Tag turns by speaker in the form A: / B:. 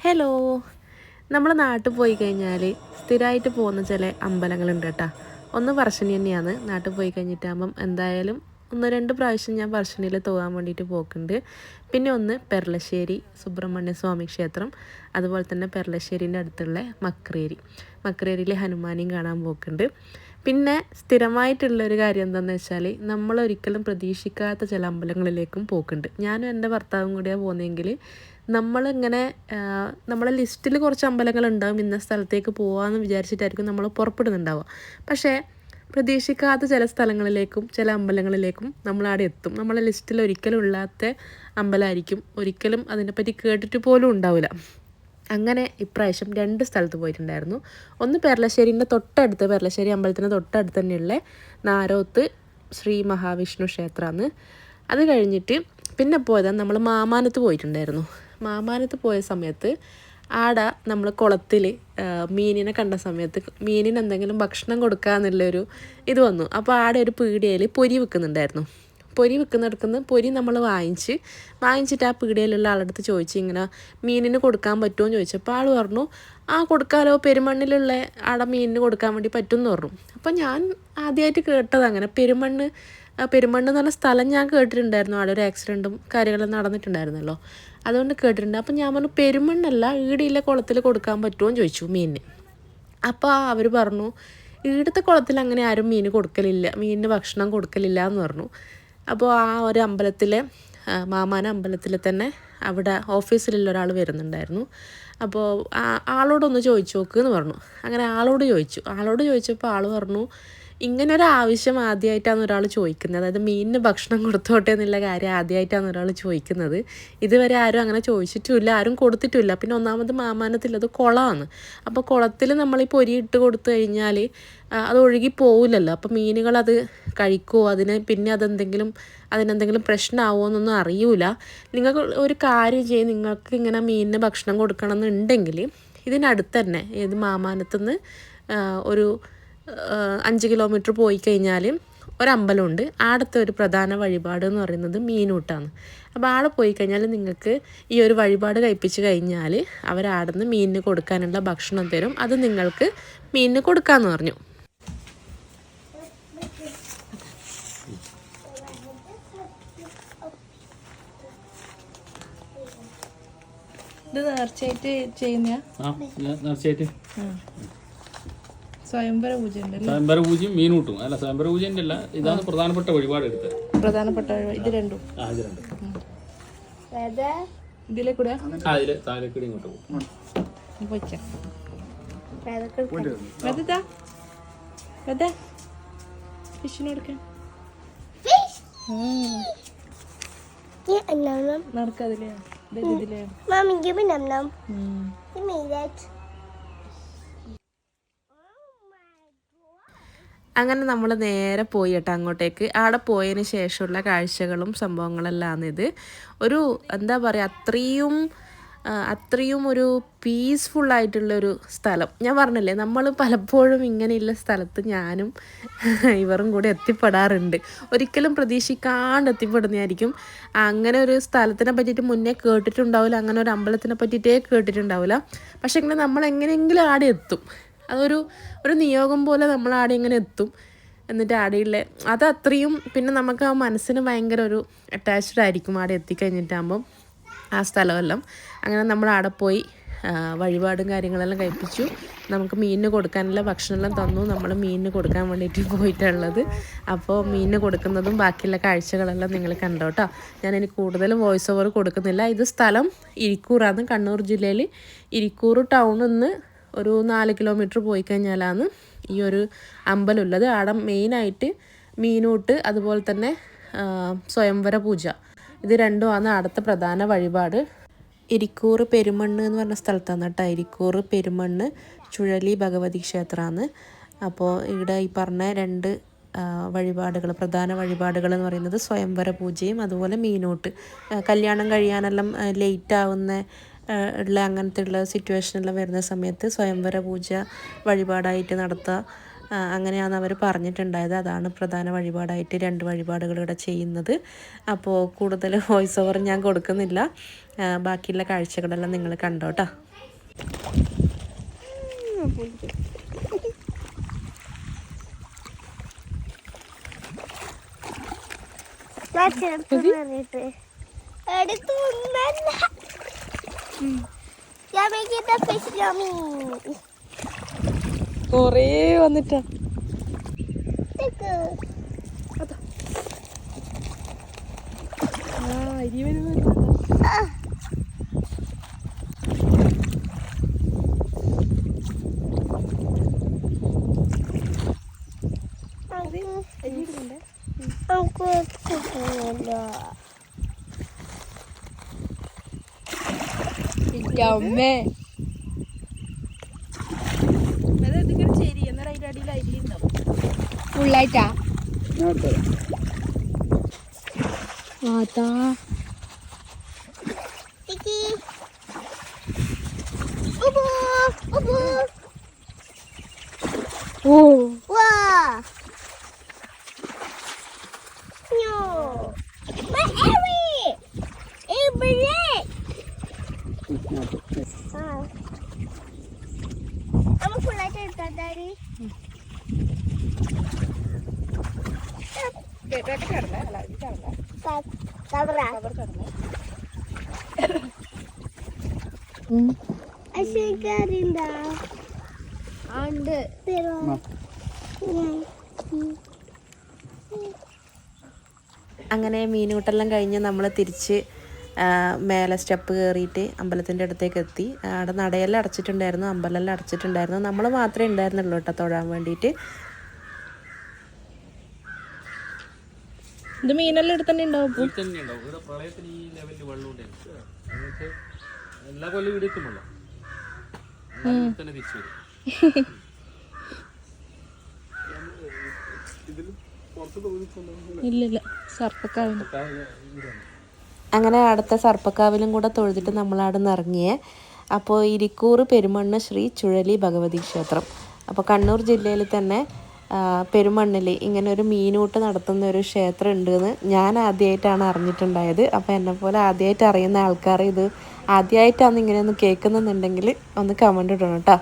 A: Hello, നമ്മൾ നാട്ടിൽ പോയി കഴിഞ്ഞാൽ സ്ഥിരമായിട്ട് പോകുന്ന ചില അമ്പലങ്ങളുണ്ട് കേട്ടോ. ഒന്ന് പറശ്ശിനി തന്നെയാണ്. നാട്ടിൽ പോയി കഴിഞ്ഞിട്ടാകുമ്പം എന്തായാലും 1-2 പ്രാവശ്യം ഞാൻ പറശ്ശിനിയിൽ പോകാൻ വേണ്ടിയിട്ട് പോക്കുണ്ട്. പിന്നെ ഒന്ന് പെർളശ്ശേരി സുബ്രഹ്മണ്യ സ്വാമി ക്ഷേത്രം, അതുപോലെ തന്നെ പെർളശ്ശേരിൻ്റെ അടുത്തുള്ള മക്രേരിയിൽ ഹനുമാനെയും കാണാൻ പോക്കുണ്ട്. പിന്നെ സ്ഥിരമായിട്ടുള്ളൊരു കാര്യം എന്താണെന്ന് വെച്ചാൽ നമ്മളൊരിക്കലും പ്രതീക്ഷിക്കാത്ത ചില അമ്പലങ്ങളിലേക്കും പോക്കുണ്ട്. ഞാനും എൻ്റെ ഭർത്താവും കൂടിയാണ് പോകുന്നതെങ്കിൽ നമ്മളിങ്ങനെ നമ്മളെ ലിസ്റ്റിൽ കുറച്ച് അമ്പലങ്ങളുണ്ടാവും, ഇന്ന സ്ഥലത്തേക്ക് പോകാമെന്ന് വിചാരിച്ചിട്ടായിരിക്കും നമ്മൾ പുറപ്പെടുന്നുണ്ടാവുക. പക്ഷേ പ്രതീക്ഷിക്കാത്ത ചില സ്ഥലങ്ങളിലേക്കും ചില അമ്പലങ്ങളിലേക്കും നമ്മളവിടെ എത്തും. നമ്മളെ ലിസ്റ്റിൽ ഒരിക്കലും ഇല്ലാത്ത അമ്പലമായിരിക്കും, ഒരിക്കലും അതിനെപ്പറ്റി കേട്ടിട്ട് പോലും ഉണ്ടാവില്ല. അങ്ങനെ ഇപ്രാവശ്യം 2 സ്ഥലത്ത് പോയിട്ടുണ്ടായിരുന്നു. ഒന്ന് പെർളശ്ശേരിൻ്റെ തൊട്ടടുത്ത്, പെർളശ്ശേരി അമ്പലത്തിന് തൊട്ടടുത്ത് തന്നെയുള്ള നാരോത്ത് ശ്രീ മഹാവിഷ്ണു ക്ഷേത്രമാണ്. അത് കഴിഞ്ഞിട്ട് പിന്നെ പോയത് നമ്മൾ മാമാനത്ത് പോയിട്ടുണ്ടായിരുന്നു. മാമാനത്ത് പോയ സമയത്ത് ആടെ നമ്മൾ കുളത്തിൽ മീനിനെ കണ്ട സമയത്ത് മീനിന് എന്തെങ്കിലും ഭക്ഷണം കൊടുക്കാമെന്നുള്ളൊരു ഇത് വന്നു. അപ്പോൾ ആടെ ഒരു പീടികയിൽ പൊരി വെക്കുന്നുണ്ടായിരുന്നു. പൊരി വെക്കുന്നിടക്കുന്ന പൊരി നമ്മൾ വാങ്ങിച്ചിട്ട് ആ പീടികയിലുള്ള ആളടുത്ത് ചോദിച്ചു, ഇങ്ങനെ മീനിന് കൊടുക്കാൻ പറ്റുമോ എന്ന് ചോദിച്ചപ്പോൾ ആൾ പറഞ്ഞു, ആ കൊടുക്കാമല്ലോ, പെരുമണ്ണിലുള്ള ആടെ മീനിന് കൊടുക്കാൻ വേണ്ടി പറ്റുമെന്ന് പറഞ്ഞു. അപ്പോൾ ഞാൻ ആദ്യമായിട്ട് കേട്ടത് അങ്ങനെ പെരുമണ്ണ് എന്ന് പറഞ്ഞ സ്ഥലം ഞാൻ കേട്ടിട്ടുണ്ടായിരുന്നു. അവിടെ ഒരു ആക്സിഡൻറ്റും കാര്യങ്ങളും നടന്നിട്ടുണ്ടായിരുന്നല്ലോ, അതുകൊണ്ട് കേട്ടിട്ടുണ്ട്. അപ്പം ഞാൻ പറഞ്ഞു, പെരുമണ്ണല്ല, ഈടിയിലെ കുളത്തിൽ കൊടുക്കാൻ പറ്റുമോ എന്ന് ചോദിച്ചു മീനിന്. അപ്പോൾ അവർ പറഞ്ഞു, ഈടത്തെ കുളത്തിൽ അങ്ങനെ ആരും കൊടുക്കലില്ല, മീനിന് ഭക്ഷണം കൊടുക്കലില്ല എന്ന് പറഞ്ഞു. അപ്പോൾ ആ ഒരു അമ്പലത്തിലെ മാമാന അമ്പലത്തിൽ തന്നെ അവിടെ ഓഫീസിലുള്ള ഒരാൾ വരുന്നുണ്ടായിരുന്നു. അപ്പോൾ ആളോടൊന്ന് ചോദിച്ചു നോക്ക് എന്ന് പറഞ്ഞു. അങ്ങനെ ആളോട് ചോദിച്ചപ്പോൾ ആൾ പറഞ്ഞു, ഇങ്ങനൊരു ആവശ്യം ആദ്യമായിട്ടാണ് ഒരാൾ ചോദിക്കുന്നത്. അതായത് മീനിന് ഭക്ഷണം കൊടുത്തോട്ടെ എന്നുള്ള കാര്യം ആദ്യമായിട്ടാണ് ഒരാൾ ചോദിക്കുന്നത്. ഇതുവരെ ആരും അങ്ങനെ ചോദിച്ചിട്ടുമില്ല, ആരും കൊടുത്തിട്ടുമില്ല. പിന്നെ ഒന്നാമത് മാമാനത്തിലത് കുളമാണ്. അപ്പോൾ കുളത്തിൽ നമ്മൾ ഈ പൊരി ഇട്ട് കൊടുത്തു കഴിഞ്ഞാൽ അത് ഒഴുകി പോവില്ലല്ലോ. അപ്പോൾ മീനുകളത് കഴിക്കുമോ, പിന്നെ അതിനെന്തെങ്കിലും പ്രശ്നമാവുമോ എന്നൊന്നും അറിയൂല. നിങ്ങൾക്ക് ഒരു കാര്യം ചെയ്യും, നിങ്ങൾക്ക് ഇങ്ങനെ മീനിന് ഭക്ഷണം കൊടുക്കണം എന്നുണ്ടെങ്കിൽ ഇതിനടുത്ത് തന്നെ, ഏത് മാമാനത്തുനിന്ന് ഒരു 5 കിലോമീറ്റർ പോയി കഴിഞ്ഞാൽ ഒരമ്പലമുണ്ട്. ആടത്തെ ഒരു പ്രധാന വഴിപാട് എന്ന് പറയുന്നത് മീനൂട്ടാണ്. അപ്പോൾ ആടെ പോയി കഴിഞ്ഞാൽ നിങ്ങൾക്ക് ഈ ഒരു വഴിപാട് കഴിപ്പിച്ച് കഴിഞ്ഞാൽ അവരാടുന്ന് മീനിന് കൊടുക്കാനുള്ള ഭക്ഷണം തരും. അത് നിങ്ങൾക്ക് മീനിന് കൊടുക്കാമെന്ന് പറഞ്ഞു. ഇത് നേർച്ചയായിട്ട് ചെയ്യുന്ന സ്വയംവര പൂജ ഉണ്ടല്ലേ? സ്വയംവര പൂജയും മീനൂട്ടും അല്ല, സ്വയംവര പൂജന്റെ അല്ല, ഇതാണ് പ്രധാനപ്പെട്ട വഴിപാട് എടുത്തത്. ഇത് രണ്ടും ഇതിലെ കൂടെ താഴേക്കൂടി ഇങ്ങോട്ട് പോകും. ഫിഷിന് കൊടുക്കാൻ നടക്കാതില്ലേ? അങ്ങനെ നമ്മൾ നേരെ പോയി കേട്ടോ അങ്ങോട്ടേക്ക്. അവിടെ പോയതിന് ശേഷമുള്ള കാഴ്ചകളും സംഭവങ്ങളെല്ലാം ഇത്. ഒരു എന്താ പറയുക, അത്രയും ഒരു പീസ്ഫുള്ളായിട്ടുള്ളൊരു സ്ഥലം. ഞാൻ പറഞ്ഞില്ലേ, നമ്മൾ പലപ്പോഴും ഇങ്ങനെയുള്ള സ്ഥലത്ത് ഞാനും ഇവരും കൂടെ എത്തിപ്പെടാറുണ്ട്. ഒരിക്കലും പ്രതീക്ഷിക്കാണ്ട് എത്തിപ്പെടുന്നതായിരിക്കും. അങ്ങനെ ഒരു സ്ഥലത്തിനെ പറ്റിയിട്ട് മുന്നേ കേട്ടിട്ടുണ്ടാവില്ല, അങ്ങനെ ഒരു അമ്പലത്തിനെ പറ്റിയിട്ടേ കേട്ടിട്ടുണ്ടാവില്ല. പക്ഷേ ഇങ്ങനെ നമ്മൾ എങ്ങനെയെങ്കിലും ആടെ എത്തും. അതൊരു നിയോഗം പോലെ നമ്മൾ ആടെ ഇങ്ങനെ എത്തും. എന്നിട്ട് ആടെയുള്ള അതത്രയും പിന്നെ നമുക്ക് ആ മനസ്സിന് ഭയങ്കര ഒരു അറ്റാച്ച്ഡ് ആയിരിക്കും ആടെ എത്തിക്കഴിഞ്ഞിട്ടാകുമ്പം ആ സ്ഥലമെല്ലാം. അങ്ങനെ നമ്മൾ ആടെ പോയി വഴിപാടും കാര്യങ്ങളെല്ലാം കഴിപ്പിച്ചു. നമുക്ക് മീനിന് കൊടുക്കാനുള്ള ഭക്ഷണമെല്ലാം തന്നു. നമ്മൾ മീനിന് കൊടുക്കാൻ വേണ്ടിയിട്ട് പോയിട്ടുള്ളത്. അപ്പോൾ മീനിന് കൊടുക്കുന്നതും ബാക്കിയുള്ള കാഴ്ചകളെല്ലാം നിങ്ങൾ കണ്ടോ കേട്ടോ. ഞാനിനി കൂടുതൽ വോയിസ് ഓവർ കൊടുക്കുന്നില്ല. ഇത് സ്ഥലം ഇരിക്കൂറാണ്, കണ്ണൂർ ജില്ലയിൽ ഇരിക്കൂർ ടൗണിൽ നിന്ന് ഒരു 4 കിലോമീറ്റർ പോയി കഴിഞ്ഞാലാണ് ഈ ഒരു അമ്പലമുള്ളത്. ആടെ മെയിനായിട്ട് മീനൂട്ട്, അതുപോലെ തന്നെ സ്വയംവര പൂജ, ഇത് രണ്ടുമാണ് അവിടുത്തെ പ്രധാന വഴിപാട്. ഇരിക്കൂർ പെരുമണ്ണ് എന്ന് പറഞ്ഞ സ്ഥലത്താണ് കേട്ടോ. ഇരിക്കൂർ പെരുമണ്ണ് ചുഴലി ഭഗവതി ക്ഷേത്രമാണ്. അപ്പോൾ ഇവിടെ ഈ പറഞ്ഞ 2 വഴിപാടുകൾ, പ്രധാന വഴിപാടുകൾ എന്ന് പറയുന്നത് സ്വയംവര പൂജയും അതുപോലെ മീനൂട്ട്. കല്യാണം കഴിയാനെല്ലാം ലേറ്റ് ആവുന്ന അങ്ങനത്തെ ഉള്ള സിറ്റുവേഷനെല്ലാം വരുന്ന സമയത്ത് സ്വയംവര പൂജ വഴിപാടായിട്ട് നടത്തുക. അങ്ങനെയാണ് അവർ പറഞ്ഞിട്ടുണ്ടായത്. അതാണ് പ്രധാന വഴിപാടായിട്ട് 2 വഴിപാടുകൾ ഇവിടെ ചെയ്യുന്നത്. അപ്പോൾ കൂടുതൽ വോയിസ് ഓവർ ഞാൻ കൊടുക്കുന്നില്ല. ബാക്കിയുള്ള കാഴ്ചകളെല്ലാം നിങ്ങൾ കണ്ടോട്ടോ. കൊറേ വന്നിട്ടാ അമ്മേ ശരി. എന്നാൽ അതിന്റെ അടിയിൽ അരി ഉണ്ടാവും ഫുള്ളായിട്ടാ. അതാ ഓ അങ്ങനെ മീനൂട്ടെല്ലാം കഴിഞ്ഞ് നമ്മൾ തിരിച്ച് മേലെ സ്റ്റെപ്പ് കയറിയിട്ട് അമ്പലത്തിൻ്റെ അടുത്തേക്ക് എത്തി. അവിടെ നടയെല്ലാം അടച്ചിട്ടുണ്ടായിരുന്നു, അമ്പലമെല്ലാം അടച്ചിട്ടുണ്ടായിരുന്നു. നമ്മൾ മാത്രമേ ഉണ്ടായിരുന്നുള്ളൂ കേട്ടോ തൊഴാൻ വേണ്ടിയിട്ട്. ഇത് മീനെല്ലാം ഇവിടെ തന്നെ ഉണ്ടാവും. ഇല്ലില്ല, സർപ്പക്കാവിന്. അങ്ങനെ അടുത്ത സർപ്പക്കാവിലും കൂടെ തൊഴുതിട്ട് നമ്മളവിടെ നിന്ന് ഇറങ്ങിയേ. അപ്പോൾ ഇരിക്കൂർ പെരുമണ്ണ് ശ്രീ ചുഴലി ഭഗവതി ക്ഷേത്രം. അപ്പോൾ കണ്ണൂർ ജില്ലയിൽ തന്നെ പെരുമണ്ണിൽ ഇങ്ങനെ ഒരു മീനൂട്ട് നടത്തുന്ന ഒരു ക്ഷേത്രം ഉണ്ടെന്ന് ഞാൻ ആദ്യമായിട്ടാണ് അറിഞ്ഞിട്ടുണ്ടായത്. അപ്പോൾ എന്നെപ്പോലെ ആദ്യമായിട്ട് അറിയുന്ന ആൾക്കാർ ഇത് ആദ്യമായിട്ടാണ് ഇങ്ങനെയൊന്ന് കേൾക്കുന്നുണ്ടെങ്കിൽ ഒന്ന് കമൻ്റ് ഇടണം കേട്ടോ.